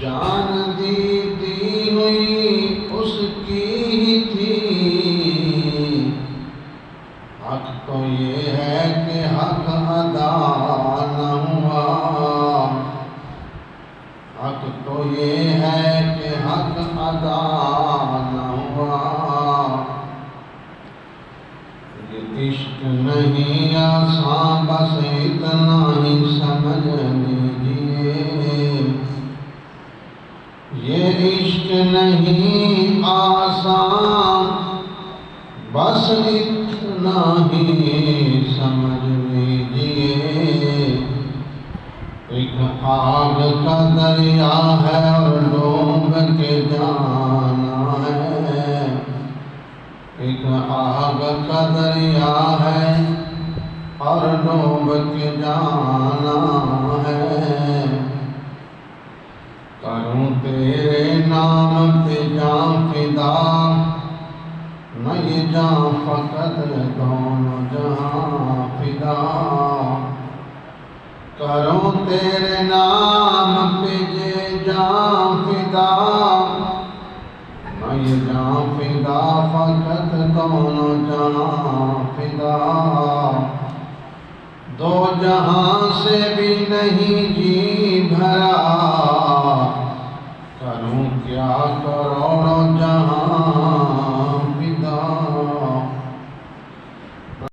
جان دیتی ہوئی اس کی ہی تھی، حق تو یہ ہے کہ حق ادا نہ ہوا، حق تو یہ ہے کہ حق ادا نہ ہوا۔ یہ عشق نہیں آسان، بس اتنا ہی سمجھ لیجیے، یہ عشق نہیں آسان، بس اتنا ہی سمجھ لیجیے۔ ایک آگ کا دریا ہے اور ڈوب کے جانا ہے، ایک آگ کا دریا ہے اور ڈوب کے جانا ہے۔ کروں تیرے نام پہ جاں فدا، نہ یہ جاں فقط دونوں جہاں فدا۔ کروں تیرے نام پہ جاں فدا، نہ یہ جاں فدا فقط دونوں جہاں فدا۔ دو جہاں سے بھی نہیں جی